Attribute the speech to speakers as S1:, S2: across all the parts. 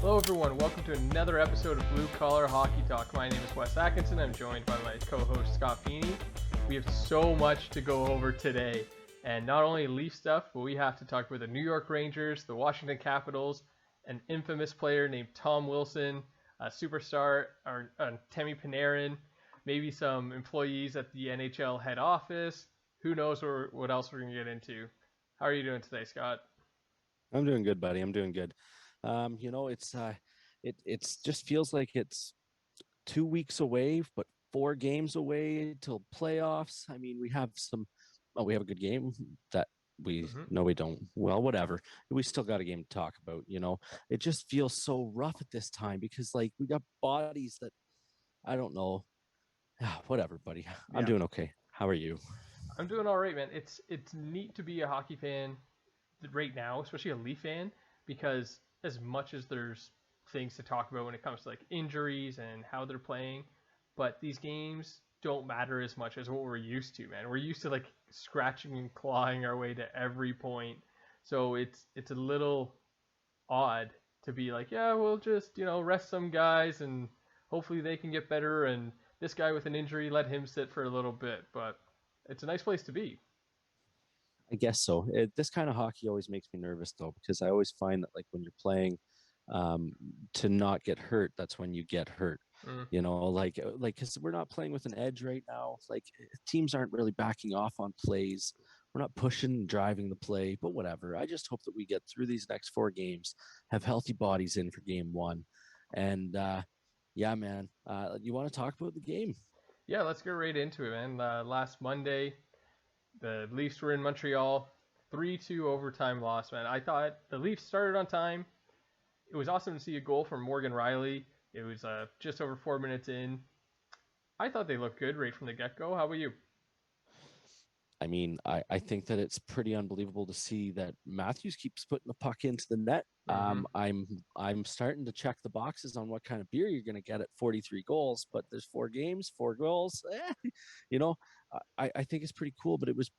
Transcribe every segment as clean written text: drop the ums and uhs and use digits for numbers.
S1: Hello everyone, welcome to another episode of Blue Collar Hockey Talk. My name is Wes Atkinson. I'm joined by my co-host Scott Feeney. We have so much to go over today, and not only Leaf stuff, but we have to talk about the New York Rangers, the Washington Capitals, an infamous player named Tom Wilson, a superstar, Artemi Panarin, maybe some employees at the NHL head office. Who knows what else we're going to get into. How are you doing today, Scott?
S2: I'm doing good, buddy. I'm doing good. It's just feels like it's 2 weeks away, but 4 games away till playoffs. I mean, we have we have a good game that no, we don't. Well, whatever. We still got a game to talk about. It just feels so rough at this time because like we got bodies that I don't know. Whatever, buddy. I'm doing okay. How are you?
S1: I'm doing all right, man. It's neat to be a hockey fan right now, especially a Leaf fan, because as much as there's things to talk about when it comes to like injuries and how they're playing, but these games don't matter as much as what we're used to, man. We're used to like scratching and clawing our way to every point. So it's a little odd to be like, yeah, we'll just, rest some guys and hopefully they can get better, and this guy with an injury, let him sit for a little bit. But it's a nice place to be.
S2: I guess so. This kind of hockey always makes me nervous though, because I always find that like when you're playing, um, to not get hurt, that's when you get hurt.
S1: Mm.
S2: Because we're not playing with an edge right now. Like teams aren't really backing off on plays. We're not pushing and driving the play, but whatever. I just hope that we get through these next 4 games, have healthy bodies in for game one, and yeah, man. You want to talk about the game?
S1: Yeah, let's get right into it, man. Last Monday, the Leafs were in Montreal, 3-2 overtime loss, man. I thought the Leafs started on time. It was awesome to see a goal from Morgan Riley. It was just over 4 minutes in. I thought they looked good right from the get-go. How about you?
S2: I mean, I think that it's pretty unbelievable to see that Matthews keeps putting the puck into the net.
S1: Mm-hmm.
S2: I'm starting to check the boxes on what kind of beer you're going to get at 43 goals, but there's 4 games, 4 goals. You know, I think it's pretty cool, but it was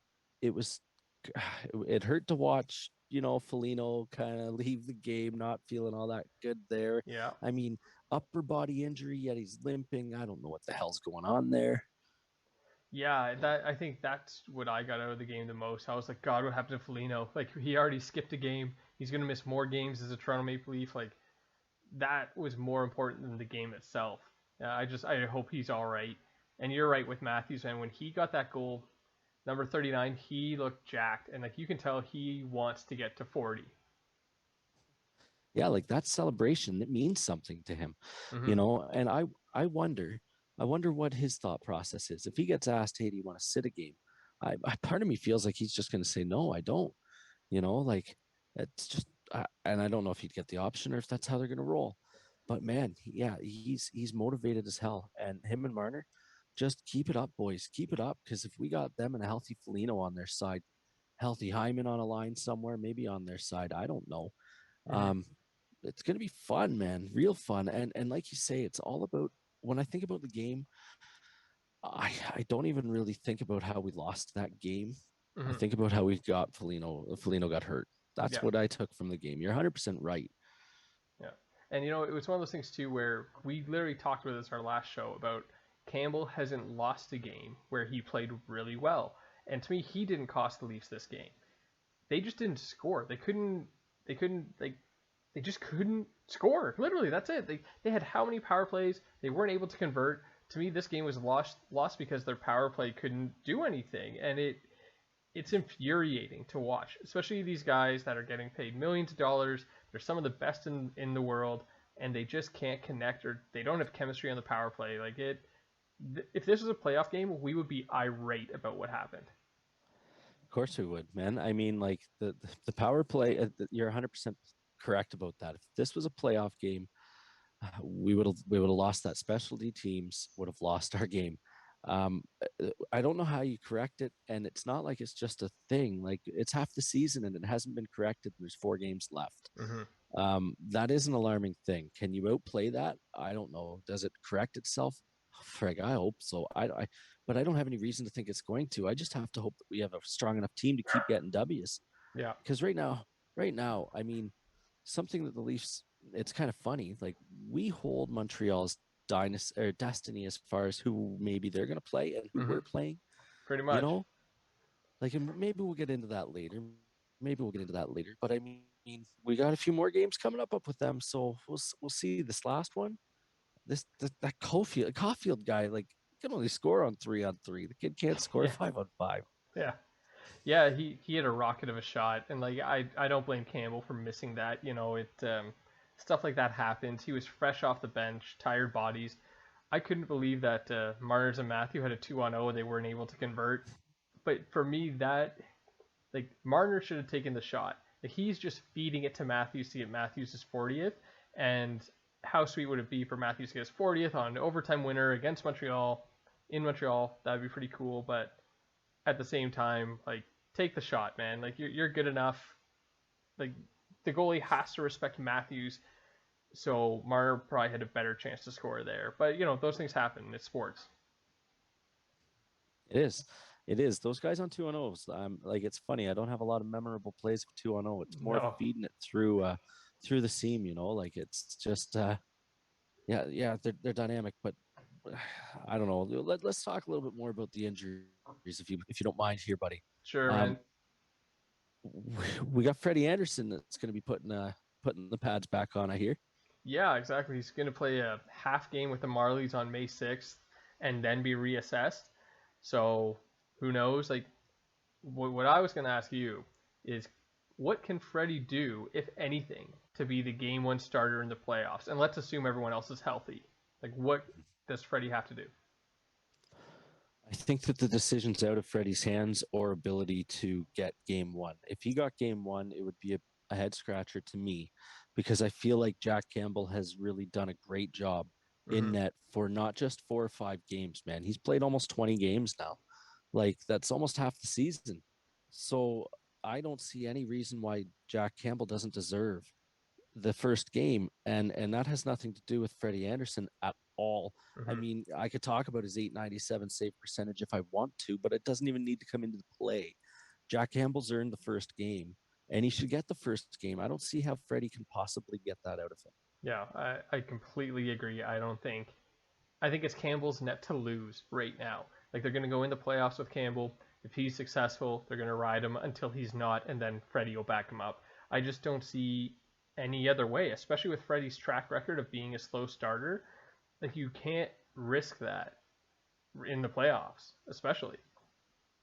S2: it hurt to watch. Foligno kind of leave the game, not feeling all that good there.
S1: Yeah.
S2: I mean, upper body injury, yet he's limping. I don't know what the hell's going on there.
S1: Yeah, I think that's what I got out of the game the most. I was like, God, what happened to Foligno? Like, he already skipped a game. He's going to miss more games as a Toronto Maple Leaf. Like, that was more important than the game itself. I hope he's all right. And you're right with Matthews, man. When he got that goal, number 39, he looked jacked, and like you can tell he wants to get to 40.
S2: Yeah, like that celebration, it means something to him,
S1: Mm-hmm.
S2: and I wonder what his thought process is. If he gets asked, hey, do you want to sit a game? Part of me feels like he's just going to say, no, I don't, like it's just, and I don't know if he'd get the option or if that's how they're going to roll. But man, yeah, he's motivated as hell. And him and Marner, just keep it up, boys. Keep it up. Because if we got them and a healthy Felino on their side, healthy Hyman on a line somewhere, maybe on their side, I don't know.
S1: Mm-hmm.
S2: Um, it's gonna be fun, man, real fun. And like you say, it's all about when I think about the game, I don't even really think about how we lost that game. I
S1: Mm-hmm.
S2: think about how we got Felino got hurt. That's
S1: Yeah.
S2: what I took from the game. You're 100% right.
S1: Yeah. And it was one of those things too where we literally talked about this in our last show about Campbell hasn't lost a game where he played really well. And to me, he didn't cost the Leafs this game. They just didn't score. They just couldn't score. Literally, that's it. They had how many power plays? They weren't able to convert. To me, this game was lost because their power play couldn't do anything, and it's infuriating to watch, especially these guys that are getting paid millions of dollars. They're some of the best in the world, and they just can't connect, or they don't have chemistry on the power play. Like it, if this was a playoff game, we would be irate about what happened.
S2: Of course we would, man. I mean, like the power play. You're 100% correct about that. If this was a playoff game, we would have lost that. Specialty teams would have lost our game. I don't know how you correct it, and it's not like it's just a thing. Like it's half the season and it hasn't been corrected. And there's 4 games left.
S1: Mm-hmm.
S2: That is an alarming thing. Can you outplay that? I don't know. Does it correct itself? Frig, I hope so. But I don't have any reason to think it's going to. I just have to hope that we have a strong enough team to keep getting W's.
S1: Yeah.
S2: Because right now, I mean, something that the Leafs it's kind of funny. Like we hold Montreal's dynasty or destiny as far as who maybe they're going to play and who
S1: Hmm.
S2: we're playing.
S1: Pretty
S2: You
S1: much.
S2: know, like and maybe we'll get into that later. Maybe we'll get into that later. But I mean, we got a few more games coming up with them, so we'll see. This last one, that Caulfield guy, like he can only score on 3-on-3. The kid can't score
S1: Yeah.
S2: 5-on-5.
S1: Yeah. Yeah, he had a rocket of a shot, and like I don't blame Campbell for missing that. It stuff like that happens. He was fresh off the bench, tired bodies. I couldn't believe that Mars and Matthew had a 2-on-0 and they weren't able to convert. But for me, that like Marner should have taken the shot. Like, he's just feeding it to Matthews to get Matthews' 40th, and how sweet would it be for Matthews to get his 40th on an overtime winner against Montreal in Montreal? That'd be pretty cool. But at the same time, like, take the shot, man. Like, you're good enough. Like, the goalie has to respect Matthews, so Marner probably had a better chance to score there. But those things happen. It's sports.
S2: It is. It is. Those guys on 2-on-0s. Like it's funny. I don't have a lot of memorable plays with 2-on-0. It's more
S1: No,
S2: feeding it through the seam. Like it's just yeah. They're dynamic, but I don't know. Let's talk a little bit more about the injuries, if you don't mind here, buddy.
S1: sure,
S2: Um,
S1: man.
S2: we got Freddie Anderson that's going to be putting the pads back on. I hear.
S1: Yeah, exactly. He's going to play a half game with the Marlies on May 6th and then be reassessed. So who knows? Like, what I was going to ask you is, what can Freddie do, if anything, to be the game one starter in the playoffs? And let's assume everyone else is healthy. Like, what does Freddie have to do?
S2: I think that the decision's out of Freddie's hands or ability to get game one. If he got game one, it would be a head scratcher to me because I feel like Jack Campbell has really done a great job
S1: Mm-hmm.
S2: in net for not just 4 or 5 games, man. He's played almost 20 games now. Like that's almost half the season. So I don't see any reason why Jack Campbell doesn't deserve the first game, and that has nothing to do with Freddie Anderson at all. I
S1: Mm-hmm.
S2: mean, I could talk about his 897 save percentage if I want to, but it doesn't even need to come into the play. Jack Campbell's earned the first game, and he should get the first game. I don't see how Freddie can possibly get that out of him.
S1: Yeah, I completely agree. I think it's Campbell's net to lose right now. Like, they're going to go in the playoffs with Campbell. If he's successful, they're going to ride him until he's not, and then Freddie will back him up. I just don't see any other way, especially with Freddie's track record of being a slow starter. Like, you can't risk that in the playoffs, especially.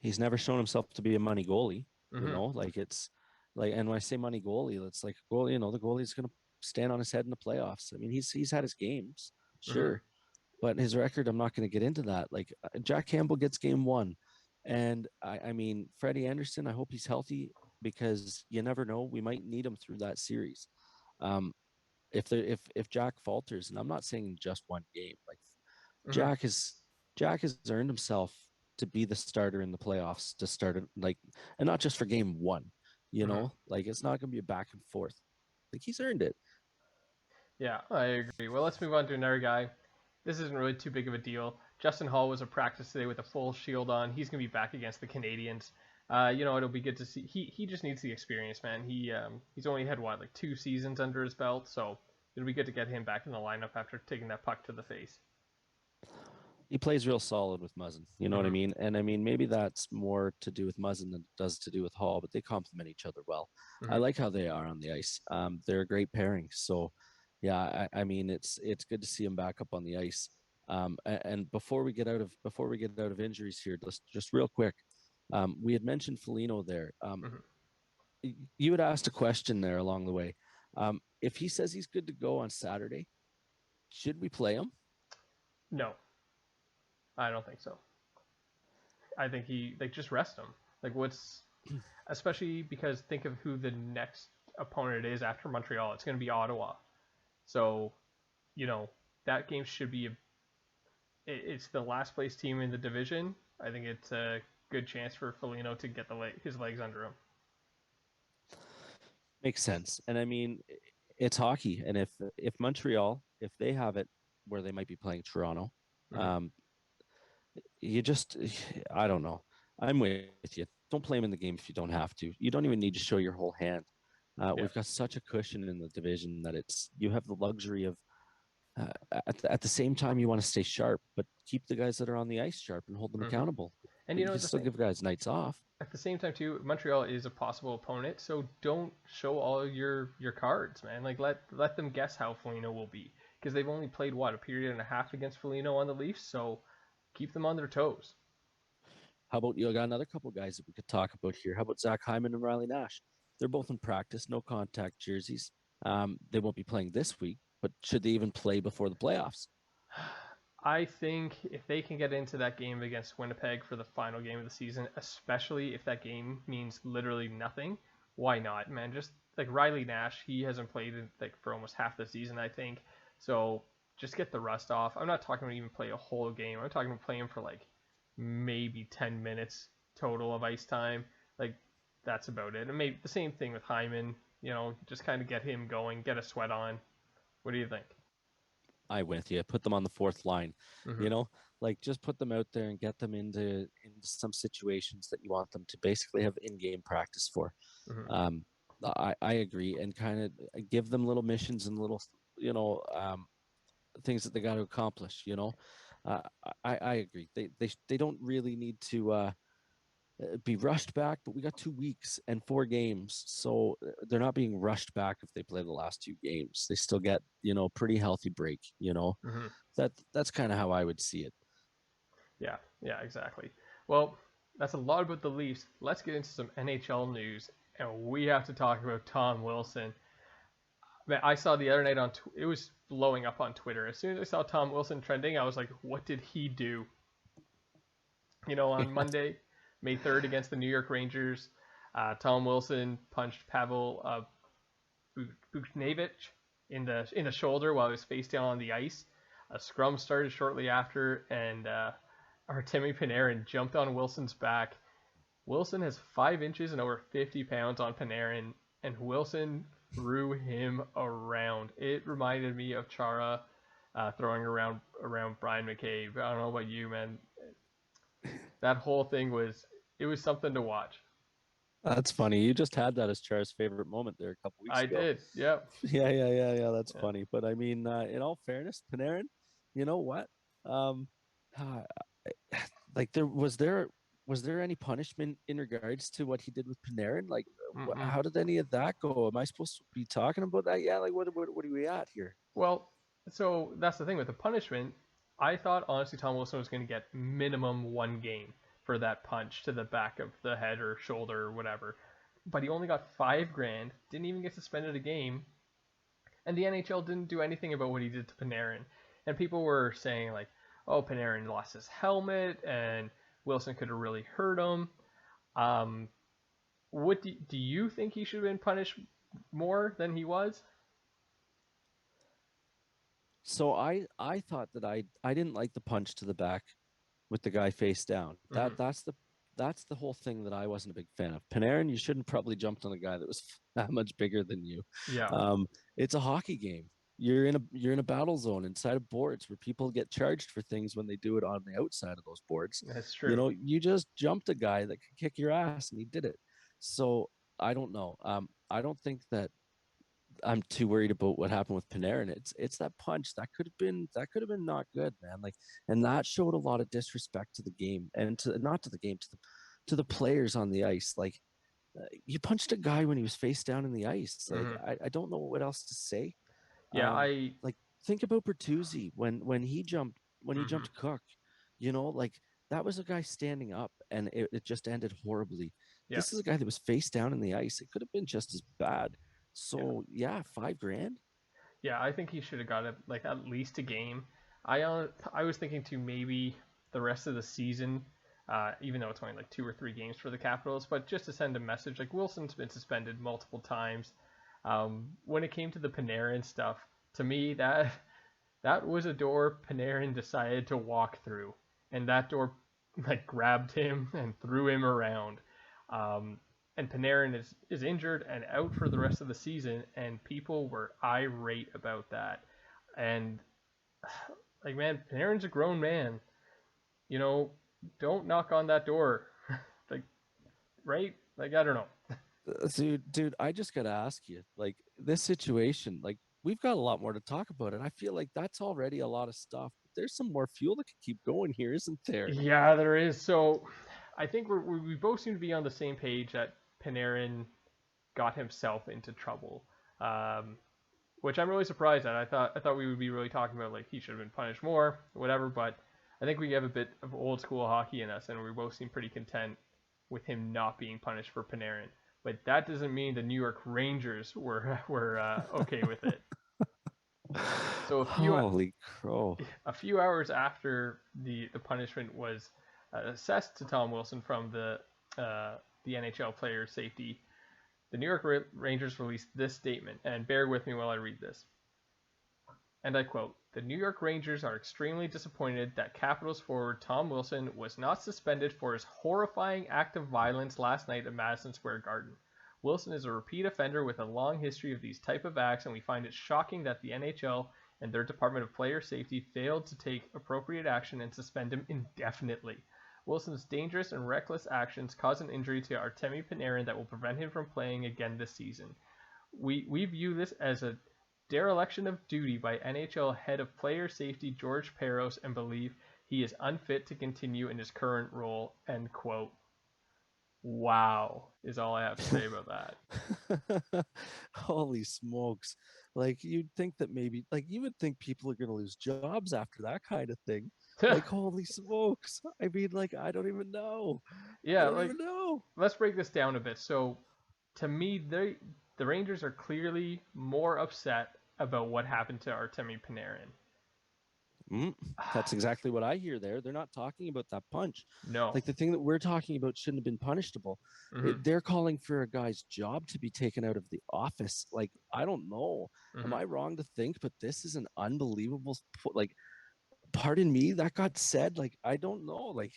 S2: He's never shown himself to be a money goalie.
S1: Mm-hmm.
S2: Like it's like, and when I say money goalie, it's like goalie. The goalie's going to stand on his head in the playoffs. I mean, he's had his games,
S1: Mm-hmm.
S2: sure, but his record, I'm not going to get into that. Like Jack Campbell gets game one, and I mean Freddie Anderson. I hope he's healthy because you never know. We might need him through that series. Um, if Jack falters, and I'm not saying just one game, like
S1: Mm-hmm.
S2: Jack is Jack has earned himself to be the starter in the playoffs to start it, like, and not just for game one.
S1: Mm-hmm.
S2: Like it's not going to be a back and forth. Like he's earned it.
S1: Yeah, I agree. Well, let's move on to another guy. This isn't really too big of a deal. Justin Hall was at practice today with a full shield on. He's going to be back against the Canadiens. It'll be good to see. He just needs the experience, man. He's only had what, like 2 seasons under his belt, so it'll be good to get him back in the lineup after taking that puck to the face.
S2: He plays real solid with Muzzin. You know what I
S1: Mm-hmm.
S2: mean? And I mean maybe that's more to do with Muzzin than it does to do with Hall, but they complement each other well. I
S1: Mm-hmm.
S2: like how they are on the ice. They're a great pairing. So yeah, I mean it's good to see him back up on the ice. And before we get out of injuries here, just real quick, we had mentioned Felino there.
S1: Mm-hmm.
S2: You had asked a question there along the way. If he says he's good to go on Saturday, should we play him?
S1: No, I don't think so. I think he like just rest him. Like, what's especially because think of who the next opponent is after Montreal. It's going to be Ottawa. So, you know, that game should be it's the last place team in the division. I think it's a good chance for Felino to get his legs under him.
S2: Makes sense. And I mean, it's hockey, and if Montreal, if they have it where they might be playing Toronto,
S1: Mm-hmm.
S2: um, you just I don't know. I'm with you. Don't play him in the game if you don't have to. You don't even need to show your whole hand.
S1: Yeah.
S2: We've got such a cushion in the division that you have the luxury of at the same time you want to stay sharp, but keep the guys that are on the ice sharp and hold them
S1: Hmm.
S2: accountable.
S1: And
S2: But
S1: you
S2: you
S1: know
S2: can
S1: the
S2: still
S1: thing
S2: give guys nights off.
S1: at the same time too, Montreal is a possible opponent, so don't show all your cards, man. Like let them guess how Foligno will be because they've only played what a period and a half against Foligno on the Leafs, so keep them on their toes.
S2: How about you got another couple guys that we could talk about here? How about Zach Hyman and Riley Nash? They're both in practice, no contact jerseys. They won't be playing this week, but should they even play before the playoffs?
S1: I think if they can get into that game against Winnipeg for the final game of the season, especially if that game means literally nothing, why not, man? Just like Riley Nash, he hasn't played in, like for almost half the season, I think. So just get the rust off. I'm not talking about even play a whole game. I'm talking about play him for like maybe 10 minutes total of ice time. Like that's about it. And maybe the same thing with Hyman. Just kind of get him going, get a sweat on. What do you think?
S2: I with you. Put them on the fourth line.
S1: Mm-hmm.
S2: You know, like just put them out there and get them into some situations that you want them to basically have in-game practice for.
S1: Mm-hmm.
S2: Um, I agree, and kind of give them little missions and little you know things that they got to accomplish. Uh, I agree. They don't really need to be rushed back, but we got 2 weeks and 4 games, so they're not being rushed back if they play the last 2 games. They still get pretty healthy break.
S1: Mm-hmm.
S2: That's kind of how I would see it.
S1: Yeah, yeah, exactly. Well, that's a lot about the Leafs. Let's get into some NHL news, and we have to talk about Tom Wilson. Man, I saw the other night it was blowing up on Twitter. As soon as I saw Tom Wilson trending, I was like, what did he do? On Monday, May 3rd against the New York Rangers, Tom Wilson punched Pavel Buchnevich in the shoulder while he was face down on the ice. A scrum started shortly after, and Artemi Panarin jumped on Wilson's back. Wilson has 5 inches and over 50 pounds on Panarin, and Wilson threw him around. It reminded me of Chara throwing around Brian McCabe. I don't know about you, man. That whole thing was something to watch.
S2: That's funny. You just had that as Char's favorite moment there a couple weeks
S1: I
S2: ago.
S1: did. Yep.
S2: Yeah. That's
S1: Yeah.
S2: funny. But I mean, in all fairness, Panarin, you know what? Um, uh, like was there any punishment in regards to what he did with Panarin? Like,
S1: Mm-mm.
S2: how did any of that go? Am I supposed to be talking about that? Yeah. Like, what are we at here?
S1: Well, so that's the thing with the punishment. I thought honestly Tom Wilson was going to get minimum 1 game for that punch to the back of the head or shoulder or whatever, but he only got 5 grand. Didn't even get suspended a game, and the NHL didn't do anything about what he did to Panarin. And people were saying like, "Oh, Panarin lost his helmet, and Wilson could have really hurt him." Um, what do you think he should have been punished more than he was?
S2: So I thought that I didn't like the punch to the back with the guy face down.
S1: Mm-hmm.
S2: That's the whole thing that I wasn't a big fan of. Panarin, you shouldn't probably jumped on a guy that was that much bigger than you.
S1: Yeah,
S2: It's a hockey game. You're in a battle zone inside of boards where people get charged for things when they do it on the outside of those boards.
S1: that's true.
S2: You just jumped a guy that could kick your ass, and he did it. So I don't know. I don't think that I'm too worried about what happened with Panarin. It's that punch that could have been not good, man. Like, and that showed a lot of disrespect to the game and to not to the game to the players on the ice. Like, you punched a guy when he was face down in the ice. Like,
S1: Mm-hmm.
S2: I don't know what else to say.
S1: Yeah,
S2: Um, like, think about Bertuzzi when he jumped
S1: mm-hmm.
S2: Cook. Like, that was a guy standing up, and it just ended horribly.
S1: Yeah,
S2: This is a guy that was face down in the ice. It could have been just as bad.
S1: yeah,
S2: So yeah, 5 grand.
S1: yeah. I think he should have got like at least a game. I was thinking to maybe the rest of the season, even though it's only like 2 or 3 games for the Capitals, but just to send a message. Like Wilson's been suspended multiple times. When it came to the Panarin stuff, to me that was a door Panarin decided to walk through, and that door like grabbed him and threw him around. Um, and Panarin is injured and out for the rest of the season, and people were irate about that. And like, man, Panarin's a grown man. You know, don't knock on that door. Like, right? Like, I don't know.
S2: Dude, I just gotta ask you, like this situation, like we've got a lot more to talk about, and I feel like that's already a lot of stuff. But there's some more fuel that could keep going here, isn't there?
S1: Yeah, there is. So I think we both seem to be on the same page that Panarin got himself into trouble, um, which I'm really surprised at. I thought we would be really talking about like he should have been punished more, whatever. But I think we have a bit of old school hockey in us, and we both seem pretty content with him not being punished for Panarin. But that doesn't mean the New York Rangers were okay with it. So
S2: Holy crow!
S1: a few hours after the punishment was assessed to Tom Wilson from the NHL player safety, the New York Rangers released this statement, and bear with me while I read this. And I quote, "The New York Rangers are extremely disappointed that Capitals forward Tom Wilson was not suspended for his horrifying act of violence last night at Madison Square Garden. Wilson is a repeat offender with a long history of these type of acts, and we find it shocking that the NHL and their Department of Player Safety failed to take appropriate action and suspend him indefinitely. Wilson's dangerous and reckless actions cause an injury to Artemi Panarin that will prevent him from playing again this season. We view this as a dereliction of duty by NHL head of player safety George Peros and believe he is unfit to continue in his current role." End quote. Wow, is all I have to say about that.
S2: Holy smokes! Like you'd think that maybe, like you would think people are gonna lose jobs after that kind of thing. Like holy smokes! I mean, like I don't even know. I
S1: Yeah,
S2: don't
S1: like
S2: even know.
S1: let's break this down a bit. So, to me, the Rangers are clearly more upset about what happened to Artemi Panarin.
S2: Mm, that's exactly what I hear there. They're not talking about that punch.
S1: No.
S2: Like the thing that we're talking about shouldn't have been punishable.
S1: Mm-hmm.
S2: They're calling for a guy's job to be taken out of the office. Like, I don't know. Am
S1: Mm-hmm.
S2: I wrong to think, but this is an unbelievable, like, pardon me, that got said. Like, I don't know. Like,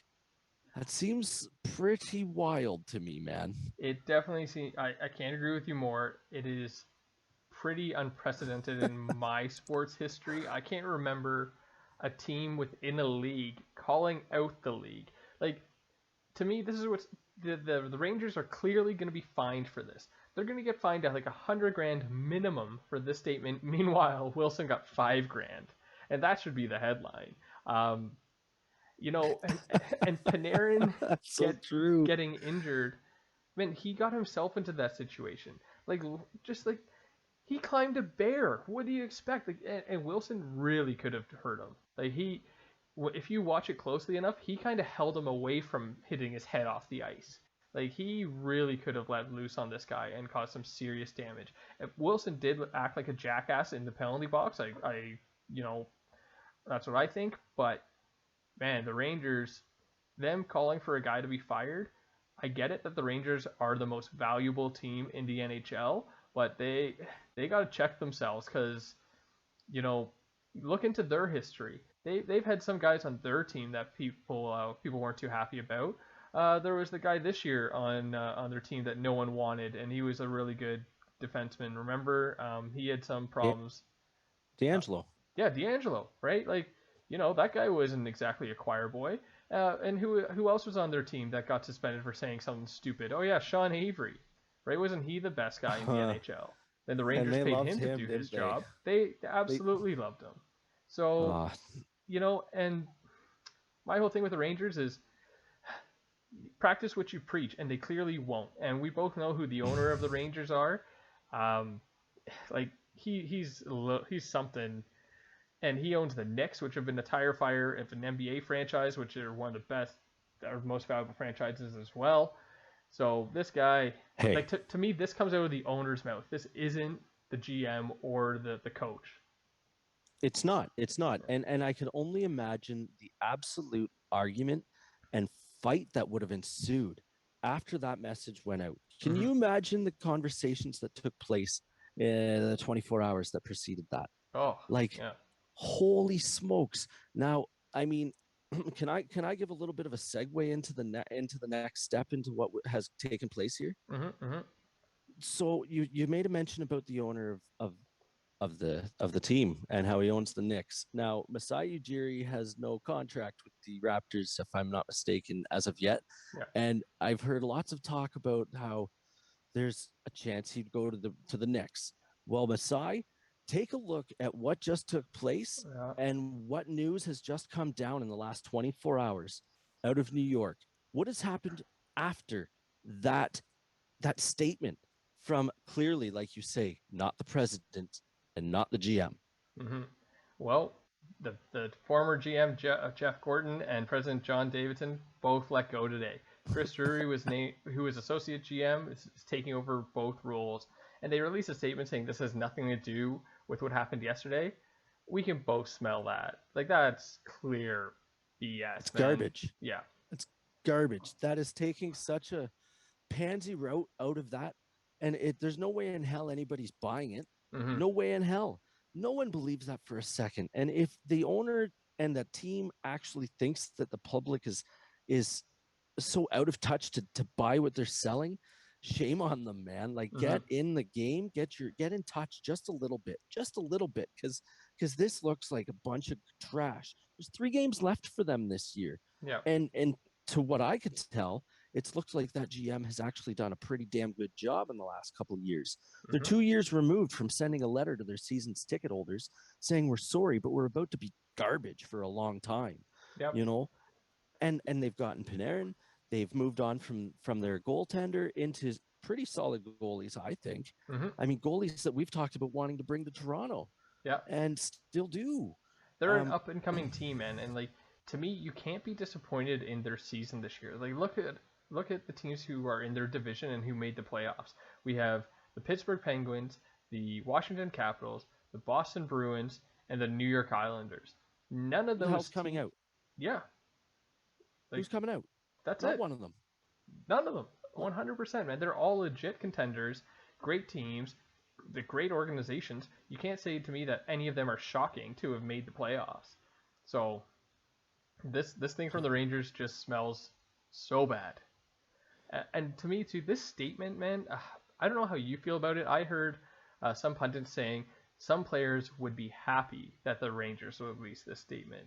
S2: that seems pretty wild to me, man.
S1: It definitely seems. I can't agree with you more. It is pretty unprecedented in my sports history. I can't remember a team within a league calling out the league. Like to me, this is what the Rangers are clearly going to be fined for this. They're going to get fined at like $100,000 minimum for this statement. Meanwhile, Wilson got $5,000, and that should be the headline. Um, and Panarin
S2: That's so
S1: get
S2: true.
S1: getting injured. Man, he got himself into that situation. Like just like he climbed a bear. What do you expect? Like, and Wilson really could have hurt him. Like if you watch it closely enough, he kind of held him away from hitting his head off the ice. Like he really could have let loose on this guy and caused some serious damage. If Wilson did act like a jackass in the penalty box, you know, that's what I think. But man, the Rangers, them calling for a guy to be fired, I get it that the Rangers are the most valuable team in the NHL, but they got to check themselves because you know look into their history. They've had some guys on their team that people weren't too happy about. There was the guy this year on their team that no one wanted, and he was a really good defenseman. Remember, he had some problems. Uh,
S2: D'Angelo.
S1: yeah, D'Angelo, right? Like that guy wasn't exactly a choir boy. And who else was on their team that got suspended for saying something stupid? Oh yeah, Sean Avery, right? Wasn't he the best guy in the NHL? Then the
S2: And
S1: Rangers
S2: they
S1: paid
S2: loved
S1: him to
S2: him,
S1: do his
S2: didn't they?
S1: job. They
S2: They
S1: absolutely loved him. So
S2: uh,
S1: and my whole thing with the Rangers is practice what you preach, and they clearly won't. And we both know who the owner of the Rangers are. Um, like he's something, and he owns the Knicks, which have been the tire fire of an NBA franchise, which are one of the best or most valuable franchises as well. So this guy,
S2: hey,
S1: like to me, this comes out of the owner's mouth. This isn't the GM or the coach.
S2: it's not. It's not. And I can only imagine the absolute argument and fight that would have ensued after that message went out. Can
S1: Mm-hmm.
S2: you imagine the conversations that took place in the 24 hours that preceded that?
S1: Oh
S2: Like,
S1: yeah.
S2: holy smokes. Now, I mean, can I give a little bit of a segue into into the next step into what has taken place here?
S1: Mm-hmm. Mm-hmm.
S2: So you made a mention about the owner of the team and how he owns the Knicks. Now, Masai Ujiri has no contract with the Raptors, if I'm not mistaken, as of yet.
S1: Yeah.
S2: And I've heard lots of talk about how there's a chance he'd go to the Knicks. Well, Masai, take a look at what just took place
S1: Yeah.
S2: and what news has just come down in the last 24 hours out of New York. What has happened after that that statement from clearly, like you say, not the president and not the GM?
S1: Hmm. Well, the former GM Jeff Gordon and President John Davidson both let go today. Chris Drury was named, who is associate GM, is taking over both roles, and they released a statement saying this has nothing to do with what happened yesterday. We can both smell that. Like that's clear
S2: It's
S1: BS, man.
S2: garbage.
S1: Yeah.
S2: It's garbage. That is taking such a pansy route out of that. And there's no way in hell anybody's buying it.
S1: Hmm.
S2: No way in hell. No one believes that for a second. And if the owner and the team actually thinks that the public is so out of touch to buy what they're selling, shame on them, man. Like
S1: Hmm.
S2: get in the game, get in touch just a little bit, because this looks like a bunch of trash. There's 3 games left for them this year,
S1: Yeah.
S2: and to what I could tell, it's looked like that GM has actually done a pretty damn good job in the last couple of years. They're
S1: Hmm.
S2: 2 years removed from sending a letter to their season's ticket holders saying we're sorry, but we're about to be garbage for a long time.
S1: Yep.
S2: You know, and they've gotten Panarin. They've moved on from their goaltender into pretty solid goalies, I think.
S1: Hmm.
S2: I mean, goalies that we've talked about wanting to bring to Toronto
S1: Yeah.
S2: and still do.
S1: They're an
S2: Um,
S1: up and coming team, man, and like to me, you can't be disappointed in their season this year. Like look at the teams who are in their division and who made the playoffs. We have the Pittsburgh Penguins, the Washington Capitals, the Boston Bruins, and the New York Islanders. None of
S2: who the hell's
S1: those
S2: coming
S1: teams.
S2: out?
S1: Yeah, like
S2: Who's coming out?
S1: that's
S2: Not
S1: it.
S2: one of them.
S1: None of them. 100%, man. They're all legit contenders, great teams, the great organizations. You can't say to me that any of them are shocking to have made the playoffs. So this thing from the Rangers just smells so bad. And to me too, this statement, man, I don't know how you feel about it. I heard some pundits saying some players would be happy that the Rangers would release this statement.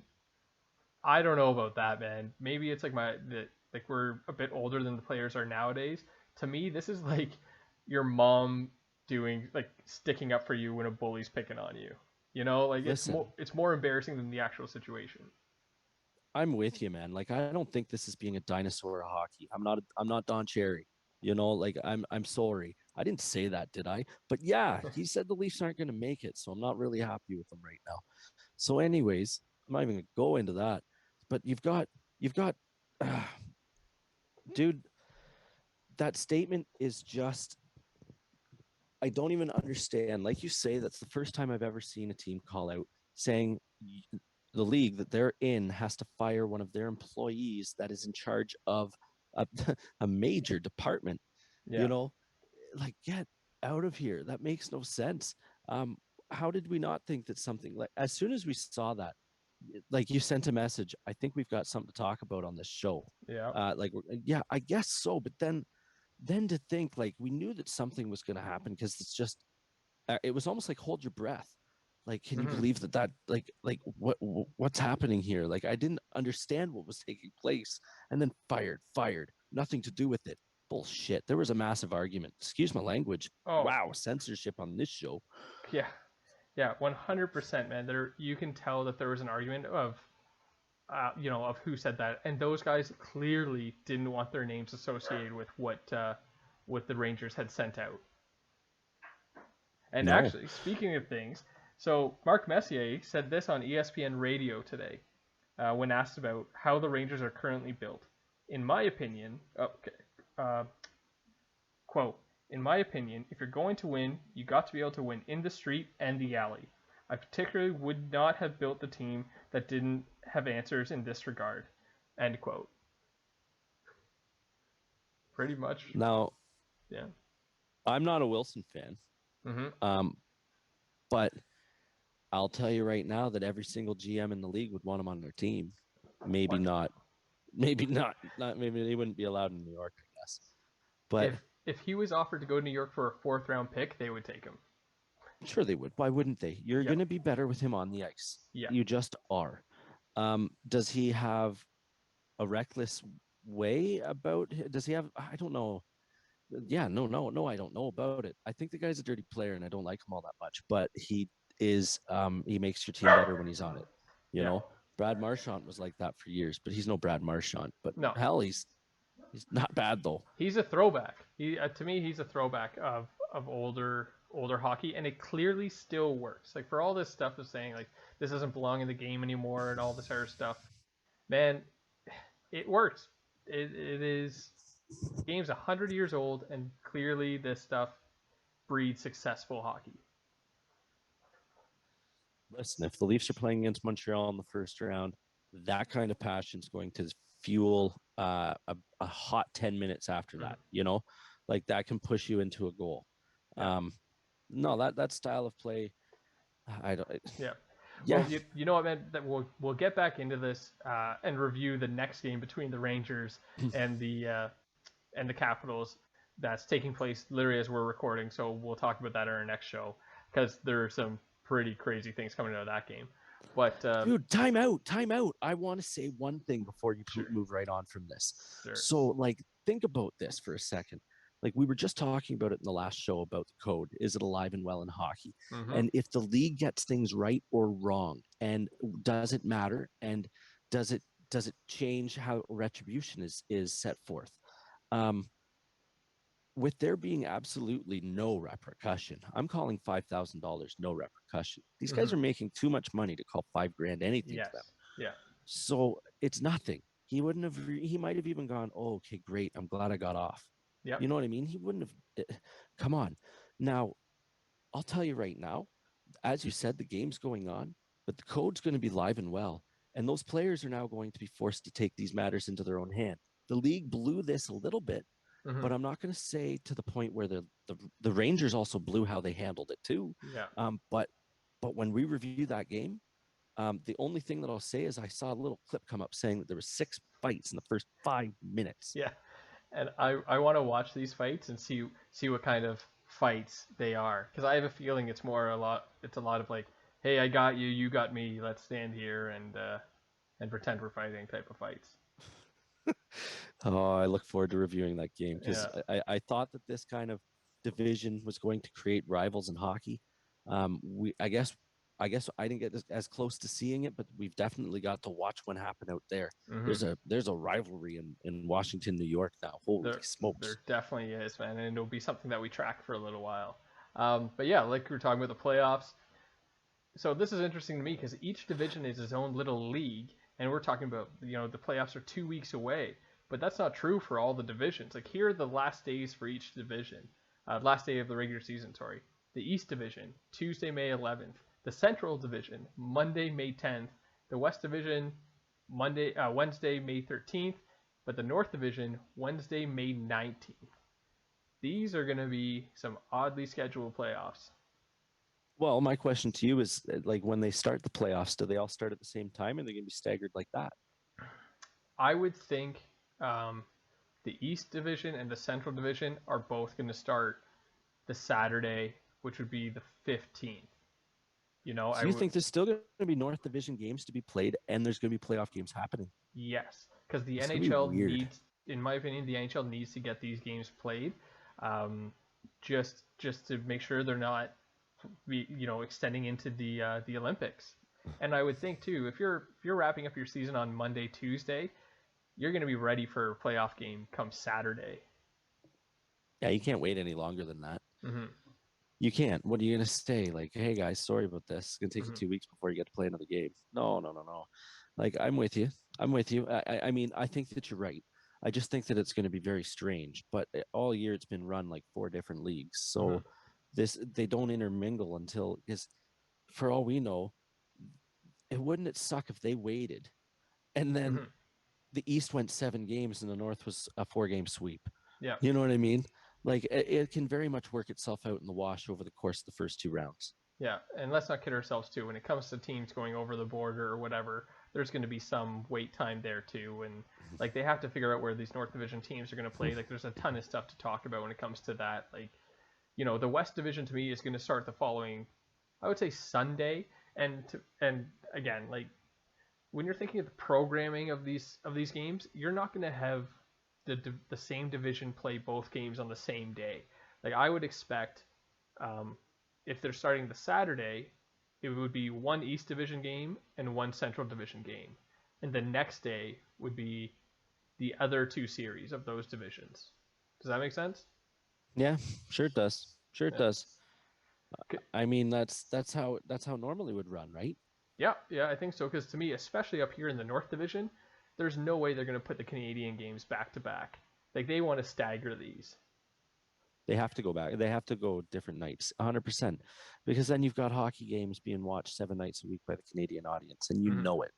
S1: I don't know about that, man. Maybe it's like like we're a bit older than the players are nowadays. To me, this is like your mom doing like sticking up for you when a bully's picking on you. You know, like
S2: Listen,
S1: it's more embarrassing than the actual situation.
S2: I'm with you, man. Like I don't think this is being a dinosaur of hockey. I'm not Don Cherry. You know, like I'm sorry. I didn't say that, did I? But yeah, he said the Leafs aren't going to make it, so I'm not really happy with them right now. So, anyways, I'm not even going to go into that. But you've got, uh, dude. That statement is just. I don't even understand. Like you say, that's the first time I've ever seen a team call out saying the league that they're in has to fire one of their employees that is in charge of a, a major department. You
S1: Yeah.
S2: know, like get out of here. That makes no sense. Um, how did we not think that something like as soon as we saw that, like you sent a message? I think we've got something to talk about on this show.
S1: Yeah.
S2: Yeah, I guess so. But then to think like we knew that something was going to happen because it's just it was almost like hold your breath. Like, can you
S1: Hmm.
S2: believe that what's happening here? Like, I didn't understand what was taking place, and then fired, nothing to do with it. Bullshit. There was a massive argument. Excuse my language.
S1: Oh,
S2: Wow, censorship on this show.
S1: yeah. Yeah, 100%, man. There, you can tell that there was an argument of, of who said that, and those guys clearly didn't want their names associated with what the Rangers had sent out. And
S2: No,
S1: actually, speaking of things, so Mark Messier said this on ESPN Radio today when asked about how the Rangers are currently built. In my opinion, okay, uh, quote, in my opinion, if you're going to win, you got to be able to win in the street and the alley. I particularly would not have built the team that didn't have answers in this regard. End quote. Pretty much,
S2: now
S1: yeah.
S2: I'm not a Wilson fan,
S1: Mm-hmm.
S2: um, but I'll tell you right now that every single GM in the league would want him on their team. Maybe
S1: What?
S2: not. Maybe not. Not maybe they wouldn't be allowed in New York, I guess. But
S1: If he was offered to go to New York for a fourth round pick, they would take him.
S2: sure, they would. Why wouldn't they? You're
S1: Yep.
S2: going to be better with him on the ice.
S1: Yeah.
S2: You just are. Does he have a reckless way about? Does he have? I don't know. Yeah, no, I don't know about it. I think the guy's a dirty player, and I don't like him all that much. But he makes your team better when he's on it. You
S1: Yeah.
S2: know, Brad Marchand was like that for years, but he's no Brad Marchand. But
S1: No,
S2: hell, he's not bad though.
S1: he's a throwback. He to me, he's a throwback of older hockey, and it clearly still works. Like for all this stuff of saying like this doesn't belong in the game anymore and all this other stuff, man, it works. It is the game's 100 years old, and clearly this stuff breeds successful hockey.
S2: Listen, if the Leafs are playing against Montreal in the first round, that kind of passion is going to fuel a hot 10 minutes after
S1: Mm-hmm.
S2: that. You know, like that can push you into a goal.
S1: Yeah.
S2: No, that style of play, I don't.
S1: Yeah.
S2: Yeah,
S1: Well, you know what, man? That we'll get back into this and review the next game between the Rangers and the Capitals that's taking place literally as we're recording. So we'll talk about that in our next show because there are some pretty crazy things coming out of that game. But
S2: dude, time out. I want to say one thing before you
S1: sure,
S2: move right on from this.
S1: sure.
S2: So, like, think about this for a second. Like, we were just talking about it in the last show about the code. Is it alive and well in hockey?
S1: Mm-hmm.
S2: And if the league gets things right or wrong, and does it matter? And does it change how retribution is set forth? Um, with there being absolutely no repercussion, I'm calling $5,000 no repercussion. These guys
S1: Mm-hmm.
S2: are making too much money to call $5,000 anything to them.
S1: Yes. Yeah.
S2: So it's nothing. He wouldn't have. He might have even gone, "Oh, okay, great. I'm glad I got off."
S1: Yep.
S2: You know what I mean? He wouldn't have. Come on. Now, I'll tell you right now. As you said, the game's going on, but the code's going to be live and well, and those players are now going to be forced to take these matters into their own hand. The league blew this a little bit,
S1: Mm-hmm.
S2: but I'm not going to say to the point where the Rangers also blew how they handled it too.
S1: Yeah.
S2: But when we review that game, the only thing that I'll say is I saw a little clip come up saying that there were 6 fights in the first 5 minutes.
S1: Yeah. And I want to watch these fights and see what kind of fights they are because I have a feeling it's a lot of like, hey, I got you, you got me, let's stand here and pretend we're fighting type of fights.
S2: Oh, I look forward to reviewing that game because
S1: Yeah.
S2: I thought that this kind of division was going to create rivals in hockey. I guess I didn't get as close to seeing it, but we've definitely got to watch what happened out there.
S1: Mm-hmm.
S2: There's a rivalry in Washington, New York now. Holy smokes!
S1: There definitely is, man, and it'll be something that we track for a little while. But yeah, like we were talking about the playoffs. So this is interesting to me because each division is its own little league, and we're talking about the playoffs are 2 weeks away, but that's not true for all the divisions. Like here are the last days for each division. Last day of the regular season, sorry. The East Division, Tuesday, May 11th. The Central Division, Monday, May 10th. The West Division, Wednesday, May 13th. But the North Division, Wednesday, May 19th. These are going to be some oddly scheduled playoffs.
S2: Well, my question to you is like when they start the playoffs, do they all start at the same time and they're going to be staggered like that?
S1: I would think the East Division and the Central Division are both going to start the Saturday, which would be the 15th.
S2: So you think there's still going to be North Division games to be played, and there's going to be playoff games happening?
S1: Yes, because the
S2: It's
S1: NHL needs, in my opinion, the NHL needs to get these games played, just to make sure they're not, extending into the Olympics. And I would think too, if you're wrapping up your season on Monday, Tuesday, you're going to be ready for a playoff game come Saturday.
S2: Yeah, you can't wait any longer than that.
S1: Mm-hmm.
S2: You can't. What are you going to say? Like, hey, guys, sorry about this. It's going to take you 2 weeks before you get to play another game. No. Like, I'm with you. I mean, I think that you're right. I just think that it's going to be very strange. But all year it's been run like 4 different leagues. So they don't intermingle until, because for all we know, wouldn't it suck if they waited and then the East went 7 games and the North was a 4-game sweep?
S1: Yeah.
S2: You know what I mean? Like, it can very much work itself out in the wash over the course of the first 2 rounds.
S1: Yeah, and let's not kid ourselves too. When it comes to teams going over the border or whatever, there's going to be some wait time there too, and like they have to figure out where these North Division teams are going to play. Like, there's a ton of stuff to talk about when it comes to that. Like, the West Division to me is going to start the following, I would say Sunday, and again, like when you're thinking of the programming of these games, you're not going to have the same division play both games on the same day. Like I would expect, if they're starting the Saturday, it would be one East Division game and one Central Division game, and the next day would be the other two series of those divisions. Does that make sense?
S2: Yeah, sure it does. Sure it
S1: Yeah.
S2: does. I mean, that's how normally would run, right?
S1: Yeah, I think so. Because to me, especially up here in the North Division, there's no way they're going to put the Canadian games back to back. Like they want to stagger these.
S2: They have to go back. They have to go different nights, 100%, because then you've got hockey games being watched 7 nights a week by the Canadian audience, and you
S1: Mm-hmm.
S2: know it.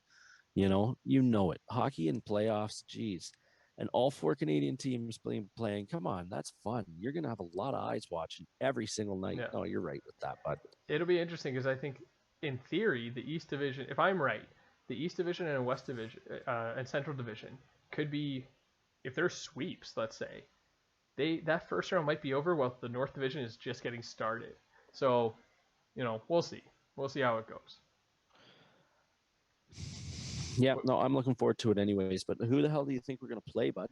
S2: You know it. Hockey and playoffs, geez, and all four Canadian teams playing. Come on, that's fun. You're gonna have a lot of eyes watching every single night.
S1: Yeah,
S2: No, you're right with that, bud.
S1: it'll be interesting because I think, in theory, the East Division, if I'm right, the East Division and West Division and Central Division could be, if they're sweeps, let's say, that first round might be over while the North Division is just getting started. So, we'll see. We'll see how it goes.
S2: Yeah, no, I'm looking forward to it anyways. But who the hell do you think we're gonna play, bud?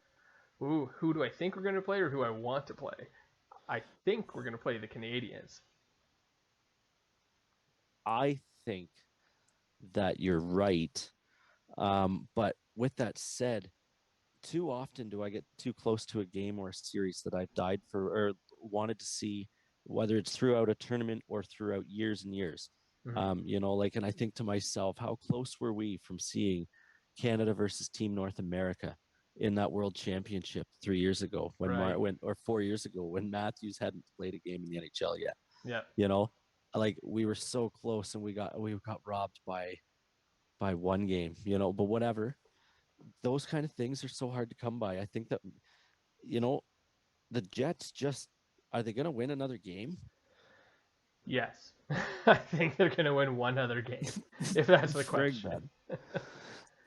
S1: Ooh, who do I think we're going to play or who I want to play? I think we're going to play the Canadiens.
S2: I think that you're right. But with that said, too often do I get too close to a game or a series that I've died for or wanted to see, whether it's throughout a tournament or throughout years and years.
S1: Mm-hmm.
S2: And I think to myself, how close were we from seeing Canada versus Team North America in that World Championship 3 years ago
S1: Right.
S2: or 4 years ago when Matthews hadn't played a game in the NHL yet.
S1: Yeah.
S2: You know, like we were so close and we got robbed by one game. But whatever. Those kind of things are so hard to come by. I think that you know the Jets just are they going to win another game?
S1: Yes. I think they're going to win one other game, if that's the question.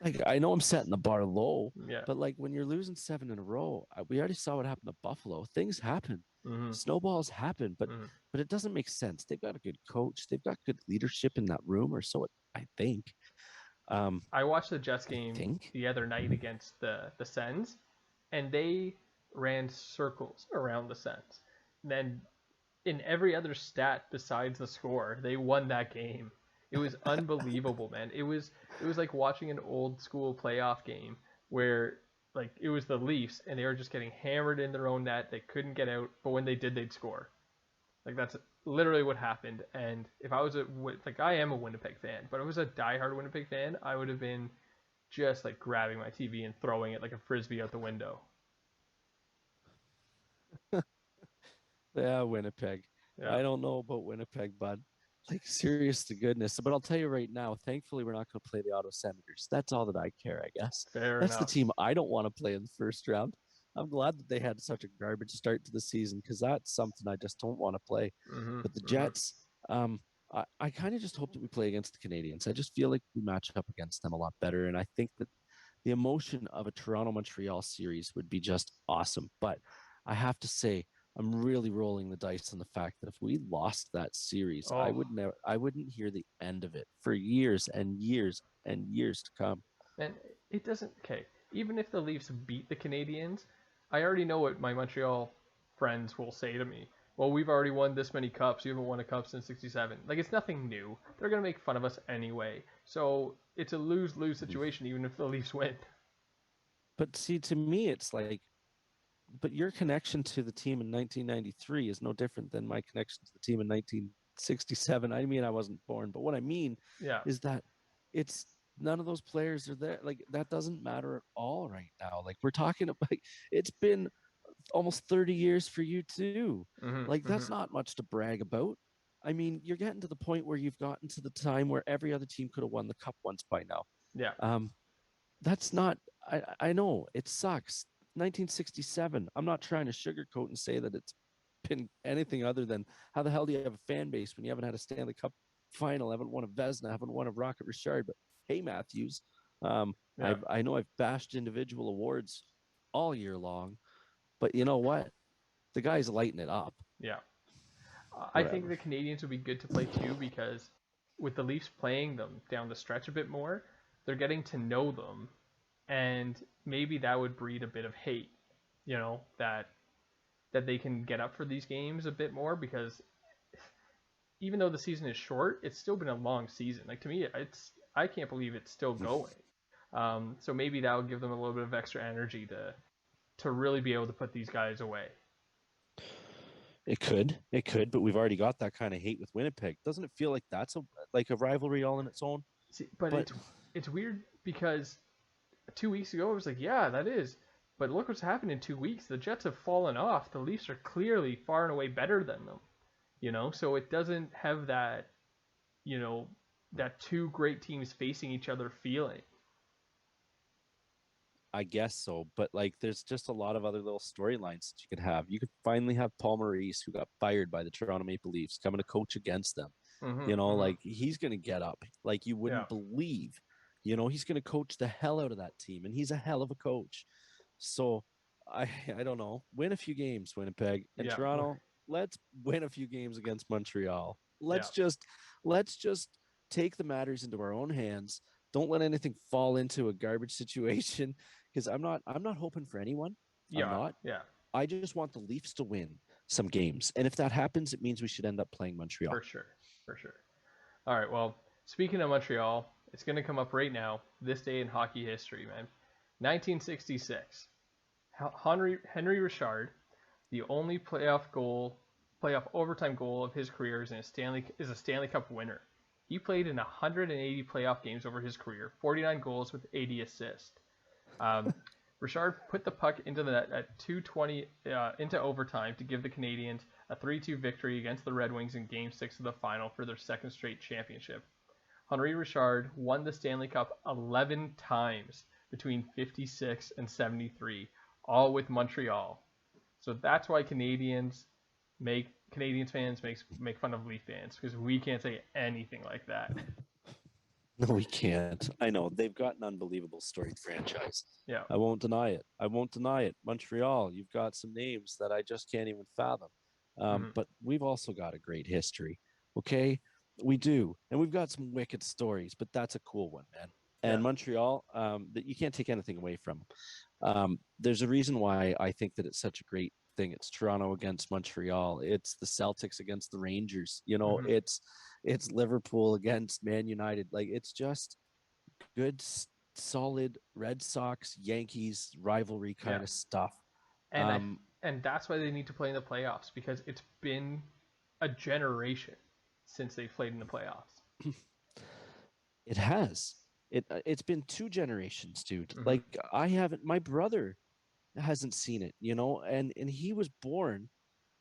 S2: Like I know I'm setting the bar low,
S1: Yeah.
S2: but like when you're losing 7 in a row, we already saw what happened to Buffalo. Things happen,
S1: Mm-hmm.
S2: snowballs happen, but
S1: Mm-hmm.
S2: it doesn't make sense. They've got a good coach, they've got good leadership in that room, or so I think.
S1: I watched the Jets
S2: I
S1: game
S2: think.
S1: the other night against the Sens, and they ran circles around the Sens. And then in every other stat besides the score, they won that game. It was unbelievable, man. It was like watching an old school playoff game where like it was the Leafs and they were just getting hammered in their own net. They couldn't get out, but when they did, they'd score. Like that's literally what happened. And if I was like I am a Winnipeg fan, but if I was a diehard Winnipeg fan, I would have been just like grabbing my TV and throwing it like a frisbee out the window.
S2: Yeah, Winnipeg.
S1: Yeah,
S2: I don't know about Winnipeg, bud. Like, serious to goodness. But I'll tell you right now, thankfully, we're not going to play the Ottawa Senators. That's all that I care, I guess.
S1: fair
S2: That's the
S1: enough.
S2: team I don't want to play in the first round. I'm glad that they had such a garbage start to the season because that's something I just don't want to play.
S1: Mm-hmm,
S2: But the
S1: mm-hmm.
S2: Jets, I kind of just hope that we play against the Canadians. I just feel like we match up against them a lot better. And I think that the emotion of a Toronto Montreal series would be just awesome. But I have to say, I'm really rolling the dice on the fact that if we lost that series,
S1: Oh,
S2: I wouldn't hear the end of it for years and years and years to come.
S1: and it doesn't. Okay, even if the Leafs beat the Canadiens, I already know what my Montreal friends will say to me. Well, we've already won this many cups. You haven't won a cup since '67. Like it's nothing new. They're gonna make fun of us anyway. So it's a lose-lose situation, even if the Leafs win.
S2: But see, to me, it's like, but your connection to the team in 1993 is no different than my connection to the team in 1967. I mean, I wasn't born, but what I mean
S1: Yeah.
S2: is that it's none of those players are there. Like that doesn't matter at all right now. Like we're talking about, it's been almost 30 years for you too.
S1: Mm-hmm,
S2: Like
S1: mm-hmm.
S2: that's not much to brag about. I mean, you're getting to the point where you've gotten to the time where every other team could have won the cup once by now.
S1: Yeah.
S2: Um, that's not. I know it sucks. 1967. I'm not trying to sugarcoat and say that it's been anything other than how the hell do you have a fan base when you haven't had a Stanley Cup final, haven't won a Vezina, haven't won a Rocket Richard. But hey, Matthews,
S1: Yeah.
S2: I know I've bashed individual awards all year long, but you know what? The guy's lighting it up.
S1: Yeah. I think
S2: Whatever.
S1: the Canadians would be good to play too because with the Leafs playing them down the stretch a bit more, they're getting to know them, and maybe that would breed a bit of hate. that they can get up for these games a bit more, because even though the season is short, it's still been a long season. Like, to me, I can't believe it's still going. So maybe that will give them a little bit of extra energy to really be able to put these guys away.
S2: It could, but we've already got that kind of hate with Winnipeg. Doesn't it feel like that's a rivalry all in its own?
S1: See, but
S2: But
S1: it's weird because 2 weeks ago it was like, yeah, that is. But look what's happened in 2 weeks. The Jets have fallen off. The Leafs are clearly far and away better than them. So it doesn't have that, that two great teams facing each other feeling.
S2: I guess so. But like, there's just a lot of other little storylines that you could have. You could finally have Paul Maurice, who got fired by the Toronto Maple Leafs, coming to coach against them. Like, he's going to get up like you wouldn't believe. He's going to coach the hell out of that team, and he's a hell of a coach. So I don't know. Win a few games, Winnipeg and Toronto. Let's win a few games against Montreal. Let's just take the matters into our own hands. Don't let anything fall into a garbage situation, because I'm not hoping for anyone. I'm not.
S1: Yeah.
S2: I just want the Leafs to win some games, and if that happens, it means we should end up playing Montreal.
S1: For sure. All right. Well, speaking of Montreal, it's going to come up right now. This day in hockey history, man. 1966. Henry Richard, the only playoff overtime goal of his career is a Stanley Cup winner. He played in 180 playoff games over his career, 49 goals with 80 assists. Richard put the puck into the net at 2:20 into overtime to give the Canadiens a 3-2 victory against the Red Wings in Game 6 of the final for their second straight championship. Henry Richard won the Stanley Cup 11 times between 56 and 73, all with Montreal. So that's why Canadiens fans make fun of Leaf fans, because we can't say anything like that.
S2: No, we can't. I know. They've got an unbelievable storied franchise.
S1: Yeah.
S2: I won't deny it. Montreal, you've got some names that I just can't even fathom. But we've also got a great history. Okay? We do. And we've got some wicked stories, but that's a cool one, man. And Montreal, that you can't take anything away from. There's a reason why I think that it's such a great thing. It's Toronto against Montreal. It's the Celtics against the Rangers. It's Liverpool against Man United. Like, it's just good, solid Red Sox, Yankees rivalry kind of stuff.
S1: And that's why they need to play in the playoffs, because it's been a generation since they've played in the playoffs.
S2: It has. It's been 2 generations, dude. Like, I haven't. My brother hasn't seen it, and he was born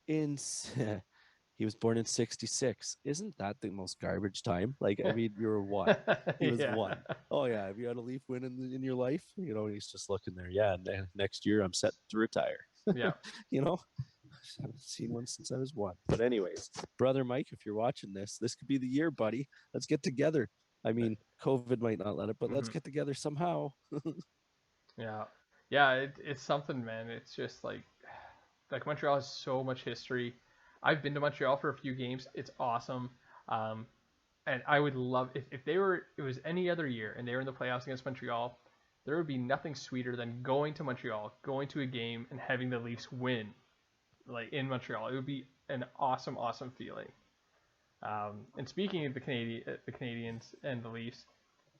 S2: in 66. Isn't that the most garbage time? Like, I mean, you were one. He was one. Oh yeah, have you had a Leaf win in your life? He's just looking there. Yeah, next year I'm set to retire.
S1: Yeah.
S2: I haven't seen one since I was 1. But anyways, brother Mike, if you're watching this could be the year, buddy. Let's get together. I mean, COVID might not let it, but let's get together somehow.
S1: Yeah, it's something, man. It's just like Montreal has so much history. I've been to Montreal for a few games. It's awesome. And I would love if it was any other year and they were in the playoffs against Montreal, there would be nothing sweeter than going to Montreal, going to a game and having the Leafs win, like, in Montreal. It would be an awesome, awesome feeling. And speaking of the Canadiens and the Leafs,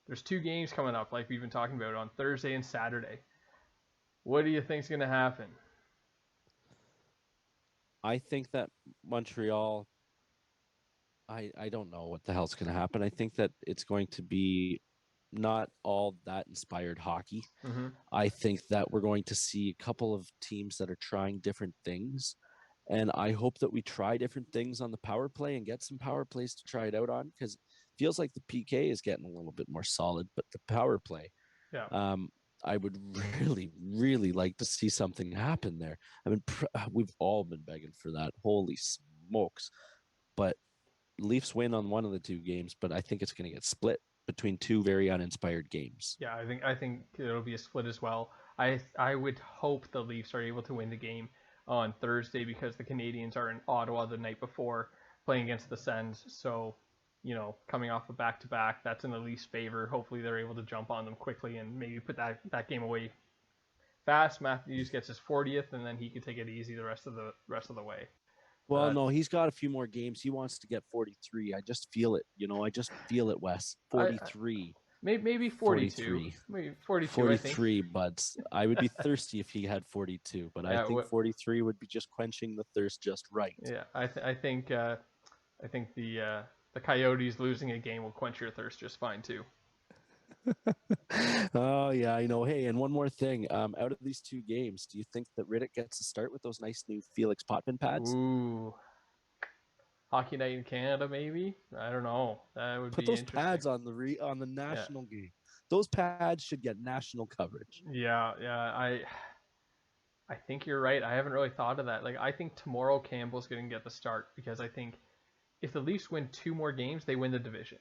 S1: there's 2 games coming up, like we've been talking about, on Thursday and Saturday. What do you think's going to happen?
S2: I think that Montreal, I don't know what the hell's going to happen. I think that it's going to be not all that inspired hockey. I think that we're going to see a couple of teams that are trying different things. And I hope that we try different things on the power play and get some power plays to try it out on, because it feels like the PK is getting a little bit more solid, but the power play, I would really, really like to see something happen there. I mean, we've all been begging for that. Holy smokes. But Leafs win on one of the 2 games, but I think it's going to get split between 2 very uninspired games.
S1: Yeah, I think it'll be a split as well. I would hope the Leafs are able to win the game on Thursday, because the Canadiens are in Ottawa the night before playing against the Sens. So, coming off a back-to-back, that's in the Leafs' favor. Hopefully they're able to jump on them quickly and maybe put that game away fast. Matthews gets his 40th, and then he can take it easy the rest of the way.
S2: Well, no, he's got a few more games. He wants to get 43. I just feel it. I just feel it, Wes. 43.
S1: Maybe 42. Maybe 42.
S2: 43, but I would be thirsty if he had 42. But I think 43 would be just quenching the thirst just right.
S1: Yeah, I think the Coyotes losing a game will quench your thirst just fine too.
S2: Oh yeah, I know. Hey, and one more thing. Out of these two games, do you think that Rittich gets to start with those nice new Felix Potvin pads?
S1: Ooh. Hockey Night in Canada, maybe. I don't know. That would
S2: put
S1: be
S2: those pads on the national game. Those pads should get national coverage.
S1: Yeah. I think you're right. I haven't really thought of that. Like, I think tomorrow Campbell's going to get the start because I think if the Leafs win 2 more games, they win the division,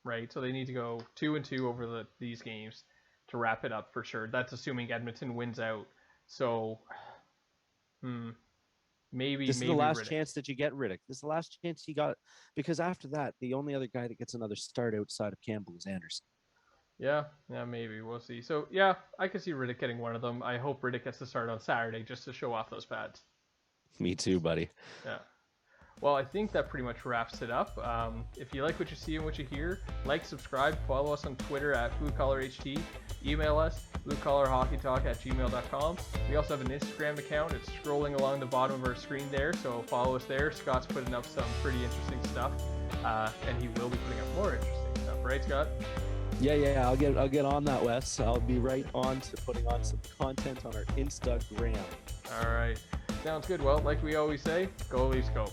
S1: right? So they need to go 2-2 over these games to wrap it up for sure. That's assuming Edmonton wins out. So, maybe
S2: this is the last
S1: Rittich.
S2: Chance that you get Rittich. This is the last chance he got, because after that, the only other guy that gets another start outside of Campbell is Anderson.
S1: Yeah, maybe. We'll see. So, yeah, I could see Rittich getting one of them. I hope Rittich gets to start on Saturday just to show off those pads.
S2: Me too, buddy.
S1: Yeah. Well, I think that pretty much wraps it up. If you like what you see and what you hear, like, subscribe, follow us on Twitter at BlueCollarHT, email us, bluecollarhockeytalk@gmail.com. We also have an Instagram account. It's scrolling along the bottom of our screen there, so follow us there. Scott's putting up some pretty interesting stuff, and he will be putting up more interesting stuff. Right, Scott?
S2: Yeah. I'll get on that, Wes. I'll be right on to putting on some content on our Instagram.
S1: All right. Sounds good. Well, like we always say, go Leafs, go.